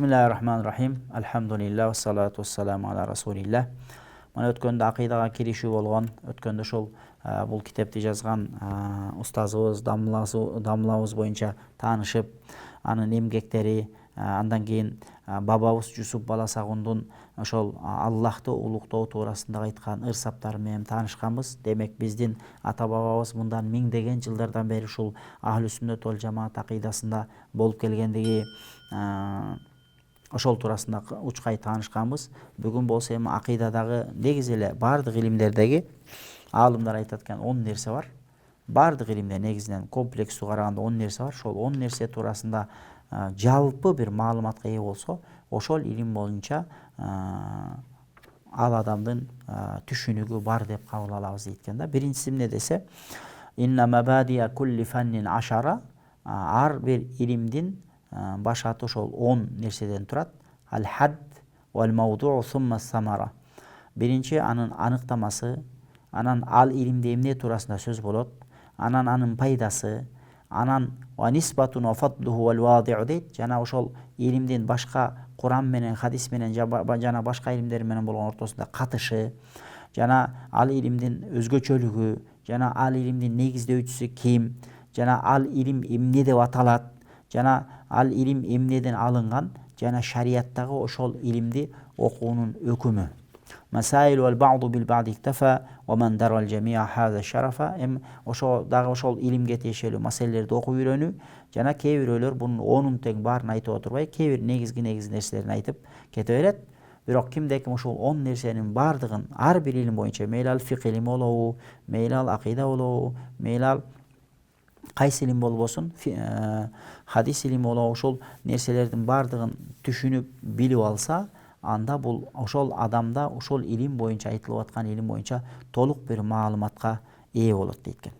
Bismillahirrahmanirrahim. Alhamdulillah ve salatu vesselamu ala Rasulillah. Mana өткөндө акыйдага киришүү болгон, өткөндө ошол бул китепти жазган устазыбыз, дамлабыз боюнча таанышып, анын эмгектери, андан кийин бабабыз Жусуп Баласагундун ошол Аллахты улуктоо туурасында айткан ырсаптары менен таанышканбыз. Демек биздин ата бабабыз мындан миңдеген жылдардан бери ушул Ахлу Сүннөт вал Жамаат акыйдасында болуп келгендиги ошол туурасында учкай таанышканбыз. Бүгүн болсо эми акыйдадагы негизи эле бардык илимдердеги аалымдар айтат экен 10 нерсе бар. Бардык илимде негизинен комплекстүү караганда 10 нерсе бар. Ошол 10 нерсе туурасында жалпы бир маалыматка ээ болсо, ошол илим боюнча ал адамдын түшүнүгү бар деп кабыл алабыз дейт экен да. Биринчиси эмне десе, инна мабадия кулли фаннин ашара, ар бир илимдин башаты ошол 10 нерседен турат. Ал-хад вал мавдуу сумма самара. Биринчи анын аныктамасы, анан ал илимде эмне туурасында сөз болот, анан анын пайдасы, анан ва нисбатун ва фадлуху вал вади'у дейт. Жана ошол илимдин башка Куран менен, хадис менен жана башка илимдер менен болгон ортосунда катышы, жана ал илимдин өзгөчөлүгү, жана ал илимдин негиздөөчүсү ким, жана ал илим эмне деп аталат, жана ал илим эмнеден алынган, жана шарияттагы ошол илимди окуунун өкүмү. Масаил вал ба'ду бил ба'ди иктафа ва ман дарал жамиа хаза шарафа. Ошол дагы ошол илимге тиешелүү маселелерди окуп үйрөнүү, жана кээ бирөөлөр бунун 10-ун тең баарын айтып отурбай, кээ бир негизги нерселерин айтып кете берет. Бирок кимде ким ошол 10 нерсенин бардыгын ар бир илим боюнча, мейли ал фикh илими болобу, мейли ал акыйда болобу, мейли ал кайсы илим болбосун, хадис илими болобу, ошол нерселердин бардыгын түшүнүп билип алса, анда бул ошол адамда ошол илим боюнча айтылып аткан илим боюнча толук бир маалыматка ээ болот дейт экен.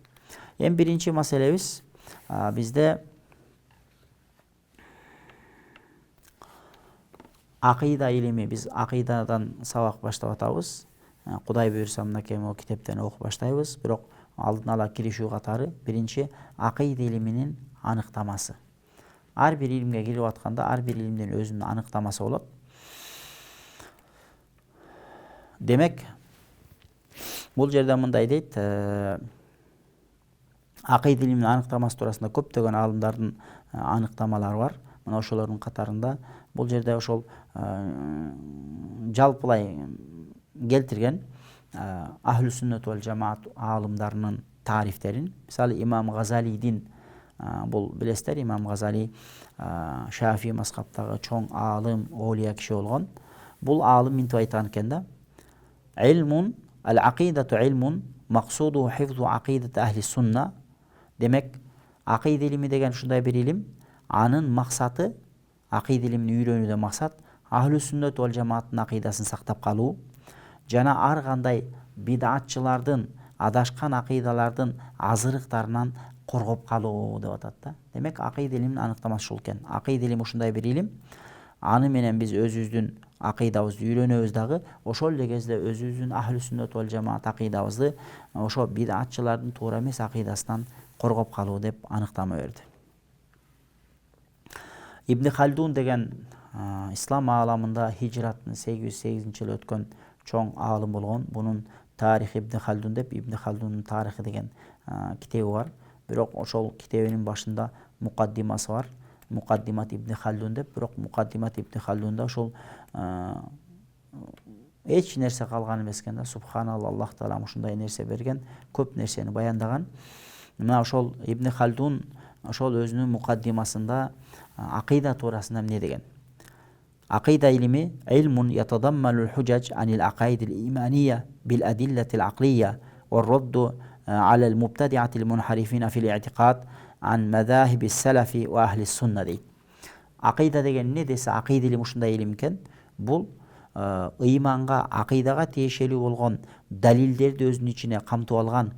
Эми биринчи маселебиз бизде акыйда илими, биз акыйдадан сабак баштап атабыз. Кудай буйрса мынакей могу китептен окуп баштайбыз. Бирок алдын ала киришүү катары биринчи акыйда илиминин аныктамасы. Ар бир илимге кирип атканда ар бир илимдин өзүнүн аныктамасы болот. Демек, бул жерде мындай дейт, акыйда илиминин аныктамасы туурасында көптөгөн аалымдардын аныктамалары бар. Мына ошолордун катарында бул жерде ошол жалпылай келтирген Ахлу Сүннөт вал Жамаат аалымдарынын тарифтерин. Мисалы имам Газалийдин, бул билесиздер, имам Газали Шафи мазхабтагы чоң аалым, олия киши болгон. Бул аалым минтип айткан экен да: Илмун ал-акидату илмун мақсуду хифзу акидат ахли сунна. Демек, акыйда илими деген ушундай бир илим, анын максаты, акыйда илимин үйрөнүүдө максат Ахлу Сүннөт вал Жамааттын акыйдасын сактап калуу, жана ар кандай бидатчылардын, адашкан акыйдалардын азырыктарынан коргоп калуу деп атат да. Демек, акыйда илиминин аныктамасы ушул экен. Акыйда илими ушундай бир илим, аны менен биз өзүбүздүн акыйдабызды үйрөнөбүз дагы, ошол эле кезде өзүбүздүн Ахлу Сүннөт вал Жамаат акыйдабызды ошо бидатчылардын туура эмес акыйдасынан коргоп калуу деп аныктама берди. Ибн Халдун деген ислам ааламында хижраттын 808-жылы өткөн чоң аалым болгон. Бунун тарих Ибн Халдун деп, Ибн Халдундун тарихи деген китеби бар. Бирок ошол китебинин башында мукаддимасы бар. Мукаддимат Ибн Халдун деп, бирок мукаддимат Ибн Халдунда ошол эч нерсе калган эмес экен да. Субханалла, Аллах Таала ушундай нерсе берген, көп нерсени баяндаган. Мына ошол Ибн Халдун ошол өзүнүн мукаддимасында акыйда туурасында эмне деген? Акыйда илими илмун ятадаммалул худжаж анил акаидил иманiyya бил адиллатил аклiyya ва радду алал мубтадиатил мунхарифина фил и'тиқад ан мазахибис салафи ва ахли сунна дейт. Акыйда деген эмне десе, акыйда илими ушундай илим экен. Бул ыйманга, акыйдага тиешелүү болгон далилдерди өзүнүн ичине камтып алган,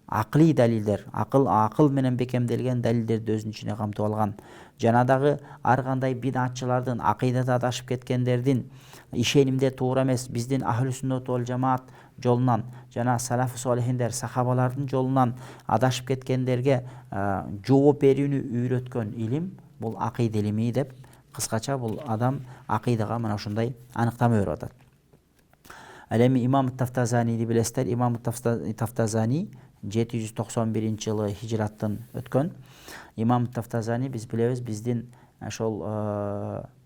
акылый далилдер, акыл менен бекемделген далилдерди өзүнүн ичине камтып алган, жана дагы ар кандай бидатчылардын, акыйдада адашып кеткендердин, ишенимде туура эмес, биздин Ахлу Сүннөт вал Жамаат жолунан жана салафы солихиндер, сахабалардын жолунан адашып кеткендерге жооп берүүнү үйрөткөн илим бул акыйда илими деп Кыскача бул адам акыйдага мына ушундай аныктама берип атат. Ал эми имам Тафтазаниди билесиздер. Имам Тафтазани 791-жылы хижраттан өткөн. Имам Тафтазани биз билебиз, биздин ошол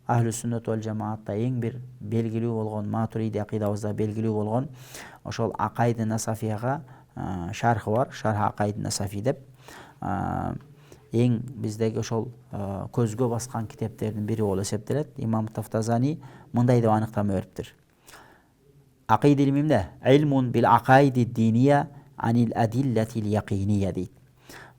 Ахлу Сүннет вал Жамаатта эң бир белгилүү болгон, Матуриди акыйдабызда белгилүү болгон ошол Акайд Насафияга шархы бар, Шарх Акайд Насафи деп. Эң биздеги ошол көзгө баскан китептердин бири болуп эсептелет. Имам Тафтазани мындай деп аныктама бериптир. Акид илми эмне? Илмун бил акаиди диния анил адиллатил якиния дейт.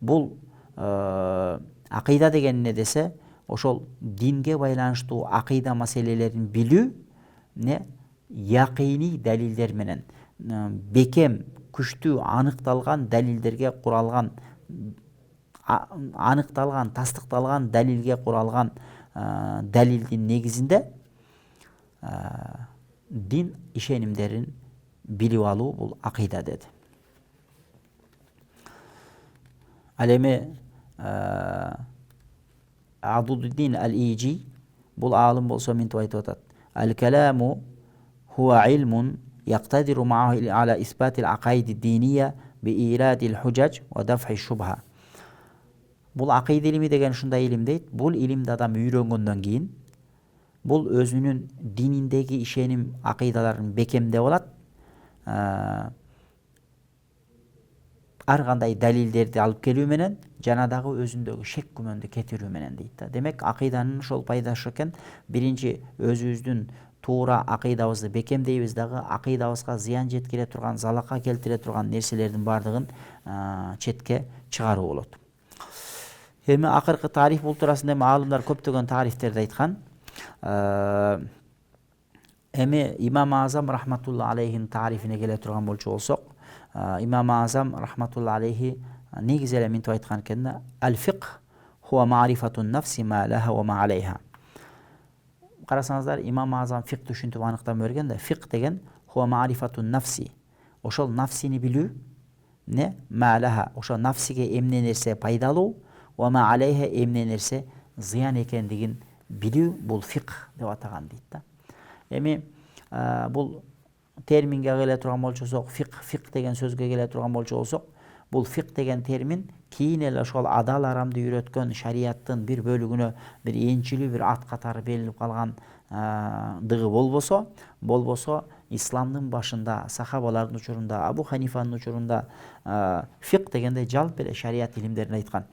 Бул акыйда деген эмне десе, ошол динге байланыштуу акыйда маселелерин билүү, не якини далилдер менен, бекем, күчтүү, аныкталган далилдерге куралган, аныкталган, тастыкталган далилге куралган далилдин негизинде дин ишенимдерин билип алуу бул акыйда деди. Ал эми Абдуддин ал-Ижи бул алым болсо мынтип айтып атат. Ал-каламу хуа илмун яктадиру ма'аху аля исбатил акаиди диния би ирадил худжаж ва дафхи шубха. Бул акыйда илими деген ушундай илим дейт. Бул илимди адам үйрөнгөндөн кийин бул өзүнүн дининдеги ишеним акыйдаларын бекемдеп алат. Ар кандай далилдерди алып келүү менен жана дагы өзүндөгү шек күмөндү кетирүү менен дейт. Демек акыйданын ошол пайдасы экен. Биринчи өзүбүздүн туура акыйдабызды бекемдейбиз дагы, акыйдабызга зыян жеткире турган, залака келтире турган нерселердин бардыгын четке чыгаруу болот. Эми акыркы тарих бул туурасында аалымдар көптөгөн тарихтерди айткан. Эми Имам Азам рахматулла алейхин тарифине келе турган болчу болсок, Имам Азам рахматулла алейхи негизи эле мынтип айткан экен: "Ал-фиқх хуа ма'рифатун нафси ма лаха ва ма алейха." Карасаңыздар, Имам Азам фиқхты ушинтип аныктама берген да, фиқх деген хуа ма'рифатун нафси. Ошол нафсини билүү, не ма лаха, ошол нафсиге эмне нерсе пайдалуу, ва ма алейха эмне нерсе зыян экендигин билүү бул фиқх деп атаган дейт да. Эми бул терминге келе турган болсок, фиқх деген сөзгө келе турган болсок, бул фиқх деген термин кийин эле ошол адал арамды үйрөткөн шариаттын бир бөлүгүнө бир энчилүү бир ат катары берилип калган дыгы болбосо, исламдын башында, сахабалардын учурунда, Абу Ханифанын учурунда фиқх дегенде жалпы эле шарият илимдерин айткан.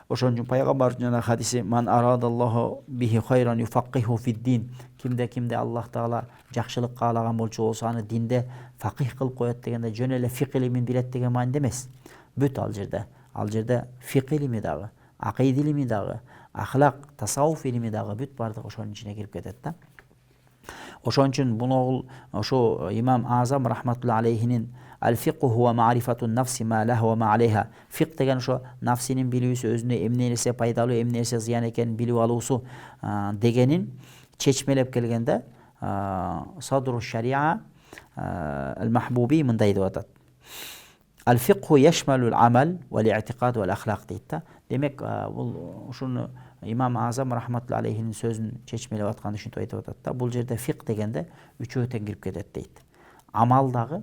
Ошон үчүн пайгамбардын жана хадиси: "Ман арадаллаху бихи хайран юфаққиху фид-дин." Кимде Аллах Таала жакшылык каалаган болчу болсо, аны динде фақих кылып коет дегенде жөн эле фиқх илимин билет деген мааниде эмес. Бүт ал жерде фиқх илими дагы, акыйда илими дагы, ахлак, тасаввуф илими дагы бүт бардыгы ошонун ичине кирип кетет да. Ошон үчүн бул ошо Имам Азам рахматулла алейхинин "Ал-фиқху хуа ма'рифатун нафси ма лаха ва ма алейха." Фиқх деген ошо нафсинин билүүсү, өзүнө эмне нерсе пайдалуу, эмне нерсе зыян экенин билип алуусу дегенин чечмелеп келгенде Садру шариа ал-Махбуби мындай деп атат: "Ал-фиқху яшмалул амал вал и'тиқад вал ахлак" дейт да. Демек бул ушуну Имам Азам рахматулла алейхинин сөзүн чечмелеп аткан ушинтип айтып атат да. Бул жерде фиқх дегенде үчөө тең кирип кетет дейт. Амал дагы,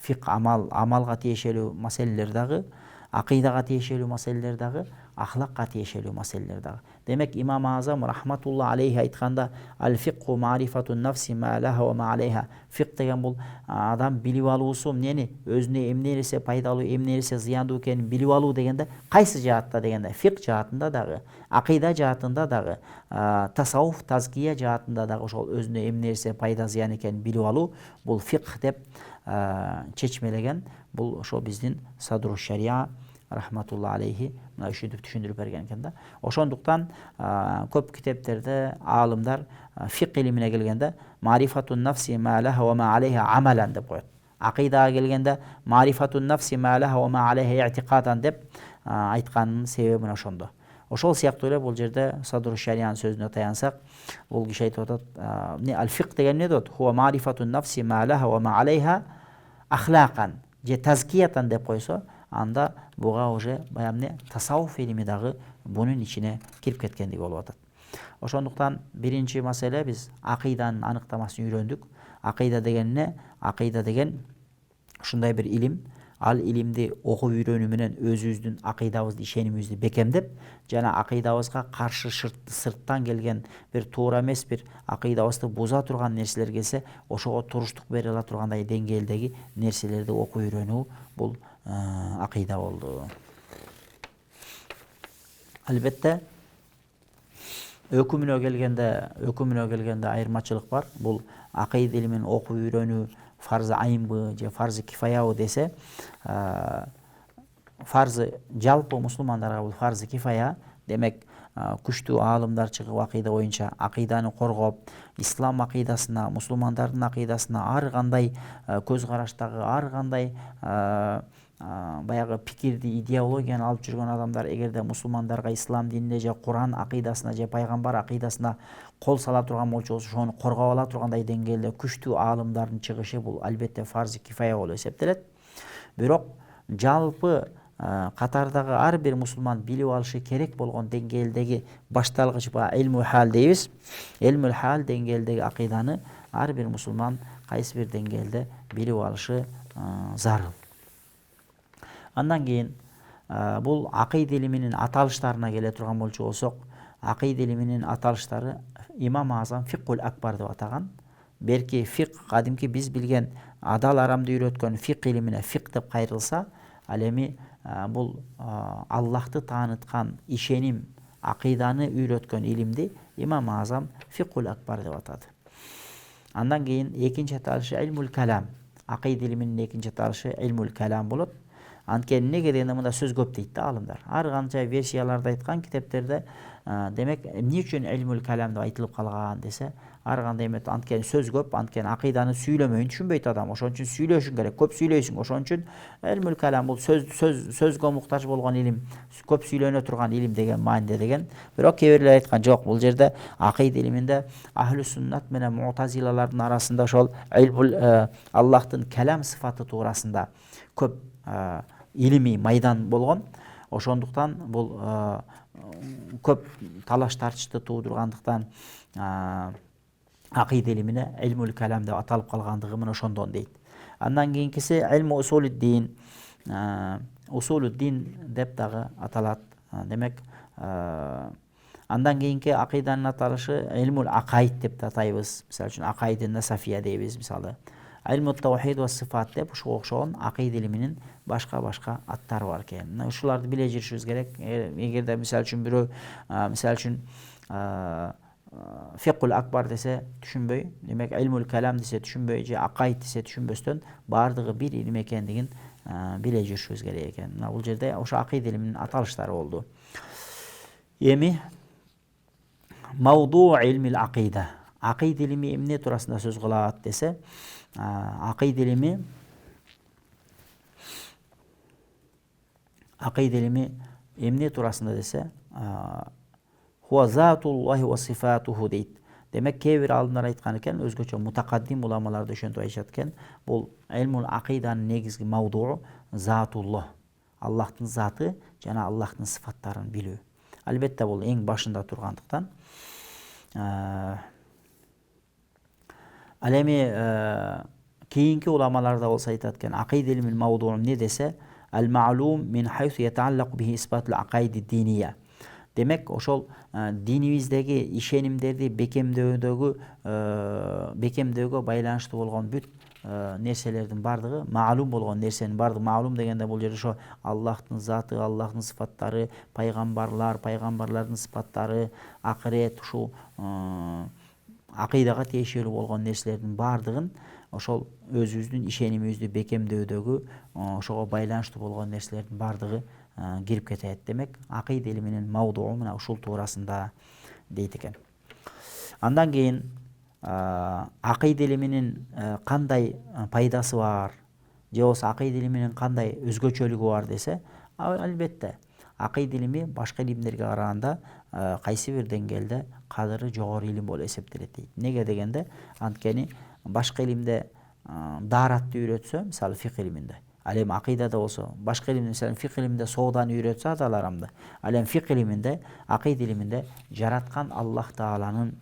фиқх амалга тиешелүү маселелер дагы, акыйдага тиешелүү маселелер дагы, ахлакка тиешелүү маселелер дагы. Демек Имам Азам рахматулла алейхи айтканда "Ал-фиқху ма'рифатун нафси ма лаха ва ма алейха." Фиқх деген бул адам билип алуусу эмнени, өзүнө эмне нерсе пайдалуу, эмне нерсе зыяндуу экенин билип алуу дегенде кайсы жаатта дегенде, фиқх жаатында дагы, акыйда жаатында дагы, тасаввуф, тазкия жаатында дагы ошол өзүнө эмне нерсе пайда зыян экенин билип алуу бул фиқх деп чечмелеген. Бул ошо биздин Садру шариа рахматулла алейхи мына ушинтип түшүндүрүп берген экен да. Ошондуктан көп китептерде аалымдар фиқх илимине келгенде "Ма'рифатун нафси ма лаха ва ма алейха амалан" деп коет. Акыйдага келгенде "Ма'рифатун нафси ма лаха ва ма алейха и'тиқадан" деп айтканын себеби мына ошондо. Ошол сыяктуу эле бул жерде Садру шарианын сөзүнө таянсак, бул киши айтып атат: "Ал-фиқх деген эмне дейт? Хуа ма'рифатун нафси ма лаха ва ма алейха ахлакан" же тазкиятан деп койсо, анда буга уже баягы тасаввуф илими дагы бунун ичине кирип кеткендиги болуп атат. Ошондуктан биринчи маселе биз акыйданын аныктамасын үйрөндүк. Акыйда деген эмне? Акыйда деген ушундай бир илим. Ал илимди окуп үйрөнүү менен өзүбүздүн акыйдабызды, ишенимибизди бекемдеп, жана акыйдабызга каршы сырттан келген бир туура эмес, бир акыйдабызды буза турган нерселер келсе, ошого туруштук бере ала тургандай деңгээлдеги нерселерди окуп үйрөнүү бул акыйда болду. Албетте өкүмүнө келгенде айырмачылык бар. Бул акыйда илимин окуп үйрөнүү фарзы айнбы же фарзы кифаябы десе, фарзы жалпы мусулмандарга бул фарзы кифая. Демек, күчтүү аалымдар чыгып акыйда боюнча акыйданы коргоп, ислам акыйдасына, мусулмандардын акыйдасына ар кандай көз караштагы, ар кандай баягы пикирди, идеологияны алып жүргөн адамдар эгерде мусулмандарга ислам динине же Куран акыйдасына же пайгамбар акыйдасына кол сала турган болчу болсо, ошону коргоп ала тургандай деңгээлде күчтүү аалымдардын чыгышы бул албетте фарзы кифая болуп эсептелет. Бирок жалпы катардагы ар бир мусулман билип алышы керек болгон деңгээлдеги башталгыч илмул хал дейбиз. Илмул хал деңгээлдеги акыйданы ар бир мусулман кайсы бир деңгээлде билип алышы зарыл. Андан кийин бул акыйда илиминин аталыштарына келе турган болчу болсок, акыйда илиминин аталыштары Имам Азам фиккул акбар деп атаган. Берки фик кадимки биз билген адал арамды үйрөткөн фик илимине фик деп кайрылса, ал эми бул Аллахты тааныткан ишеним, акыйданы үйрөткөн илимди Имам Азам фиккул акбар деп атады. Андан кийин экинчи аталышы илмул калам. Акыйда илиминин экинчи аталышы илмул калам болот. Анткени неге дегенде мында сөз көп дейт да алымдар. Ар канча версияларды айткан китептерде, демек эмне үчүн илмул калам деп айтылып калган десе, ар кандай эмет, анткени сөз көп, анткени акыйданы сүйлөмөйүн түшүнбөйт адам. Ошон үчүн сүйлөшүң керек, көп сүйлөйсүң. Ошон үчүн илмул калам бул сөзгө муктаж болгон илим, көп сүйлөнө турган илим деген мааниде деген. Бирок кээ бирлер айткан жок, бул жерде акыйда илиминде ахлу суннат менен муътазилалардын арасында ошол илмул Аллахтын калам сыфаты туурасында көп илимий майдан болгон. Ошондуктан бул көп талаш тартышты туудургандыктан акыйда илимине илмул калам деп аталып калгандыгы мына ошондон дейт. Андан кийинкиси илму усулуддин, усулуддин деп дагы аталат. Демек, андан кийинки акыйданын аталышы илмул акаид деп да атайбыз. Мисалы үчүн акаиди насафия дейбиз, мисалы. Илму таухид ва сифат деп ушуга окшогон акыйда илиминин башка аттары бар экен. Ушуларды биле жүрүшүбүз керек. Эгерде мисалы үчүн бирөө мисалы үчүн фиккул акбар десе түшүнбөй, демек илмул калам десе түшүнбөй, же акаид десе түшүнбөстөн баардыгы бир илим экендигин биле жүрүшүбүз керек экен. Мына бул жерде ошо акыйда илиминин аталыштары болду. Эми мавду илмил акыйда. Акыйда илими эмне туурасында сөз кылат десе, акыйда илими эмне туурасында десе, хуа затуллахи ва сифатуху дейт. Демек, кээ бир аалымдар айткан экен, өзгөчө мутакаддим уламаларды ошентип айтышат экен, бул илмул акыйданын негизги мавдуу затуллах, Аллахтын заты жана Аллахтын сыфаттарын билүү. Албетте бул эң башында тургандыктан. Ал эми кийинки уламаларда болсо айтат экен, акыйда илимин мавдуу эмне десе, al-ma'lum min haythu yata'allaqu bihi isbatul aqaid ad-diniyya. Демек, ошол динибиздеги ишенимдерди бекемдөөгө байланыштуу болгон бүт нерселердин бардыгы, маалум болгон нерсенин бардыгы, маалум дегенде бул жерде ошо Аллахтын заты, Аллахтын сыфаттары, пайгамбарлардын сыфаттары, акырет, ушул акыйдага тиешелүү болгон нерселердин бардыгын ошол өзүбүздүн ишенимибизди бекемдөөдөгү ошого байланыштуу болгон нерселердин бардыгы кирип кетет. Демек, акыйда илиминин мавдуу мына ушул туурасында дейт экен. Андан кийин акыйда илиминин кандай пайдасы бар, же болбосо акыйда илиминин кандай өзгөчөлүгү бар десе, албетте акыйда илими башка илимдерге караганда кайсы бир деңгээлде кадыры жогору илим болуп эсептелет дейт. Неге дегенде, анткени башка илимде дааратты үйрөтсө, мисалы фик илиминде, Ал эми акыйдада болсо, башка илимде, мисалы фик илиминде сооданы үйрөтсө аталарамды. Ал эми фик илиминде, акыйда илиминде жараткан Аллах Тааланын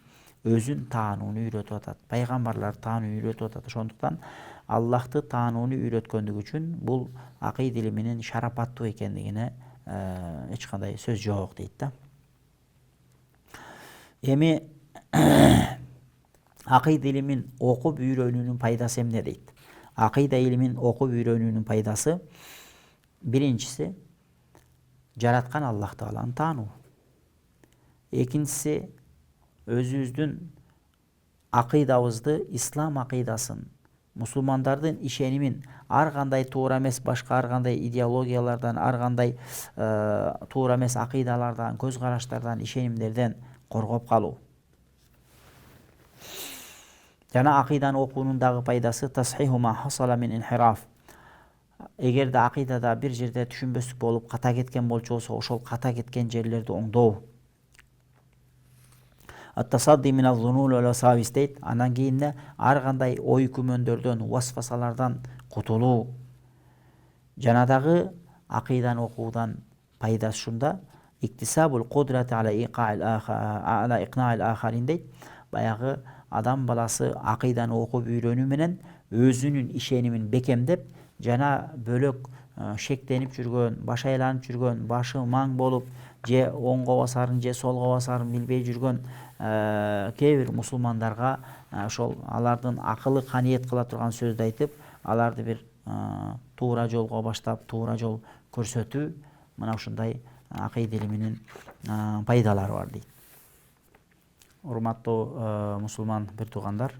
өзүн таанууну үйрөтүп атат. Пайгамбарлар таанууну үйрөтүп атат. Ошондуктан Аллахты таанууну үйрөткөндүгү үчүн бул акыйда илиминин шарапаттуу экендигине эч кандай сөз жок дейт да. Эми акыйда илимин окуп үйрөнүүнүн пайдасы эмне дейт? Акыйда илимин окуп үйрөнүүнүн пайдасы биринчиси жараткан Аллах Тааланы таануу. Экинчиси өзүбүздүн акыйдабызды, ислам акыйдасын, мусулмандардын ишенимин ар кандай туура эмес башка ар кандай идеологиялардан, ар кандай туура эмес акыйдалардан, көз караштардан, ишенимдерден коргоп калуу. Жана акыйданы окуунун дагы пайдасы тасхиху ма хасала мин инхираф. Эгерде акыйдада бир жерде түшүнбөстүк болуп ката кеткен болчу болсо, ошол ката кеткен жерлерди оңдоо. Ат-тасадди мин аз-зунун ва ласавис дейт. Андан кийин ар кандай ой күмөндөрдөн, васвасалардан кутулуу. Жана дагы акыйданы окуудан пайдасы ушунда: иктисабул кудрати ала икнаил ахарин дейт. Баягы адам баласы акыйданы окуп үйрөнүү менен өзүнүн ишенимин бекемдеп, жана бөлөк шектенип жүргөн, баш айланып жүргөн, башы маң болуп, же оңго басарын, же солго басарын билбей жүргөн кээ бир мусулмандарга ошол алардын акылы каниет кыла турган сөздү айтып, аларды бир туура жолго баштап, туура жол көрсөтүү, мына ушундай акыйда илиминин пайдалары бар дейт. Урматтуу мусулман бир туугандар,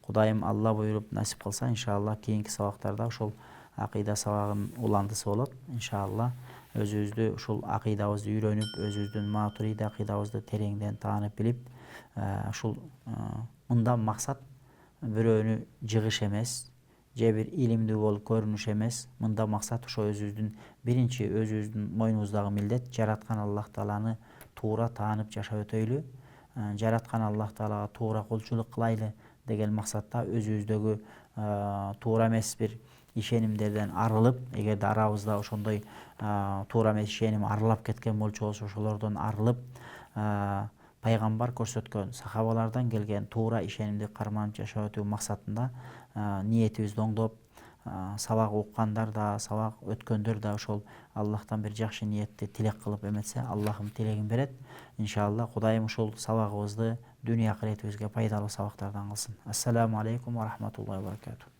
Кудайым Алла буйруп насип кылса, иншалла кийинки сабактарда ушул акыйда сабагын уландысы болот. Иншалла өзүбүздү ушул акыйдабызды үйрөнүп, өзүбүздүн матурида акыйдабызды тереңден таанып билип, ушул мындан максат бирөөнү жыгыш эмес, же бир илимдүү болуп көрүнүш эмес. Мындан максат ошо өзүбүздүн биринчи өзүбүздүн мойнубуздагы милдет жараткан Аллах Тааланы туура таанып жашап өтөйлү. Жараткан Аллах Таалага туура кулчулук кылайлы деген максатта өзүбүздөгү туура эмес бир ишенимдерден арылып, эгерде арабызда ошондой туура эмес ишеним арылап кеткен болчу болсо, ошолордон арылып, пайгамбар көрсөткөн, сахабалардан келген туура ишенимди карманып жашап өтүү максатында ниетибизди оңдоп, сабак уккандар да, сабак өткөндөр да ошол Аллахтан бир жакшы ниетти тилек кылып эметсе, Аллахым тилегин берет. Иншалла Кудайым ушул сабагыбызды дүйнө акыретибизге пайдалуу сабактардан кылсын. Ассаламу алейкум ва рахматуллахи ва баракатух.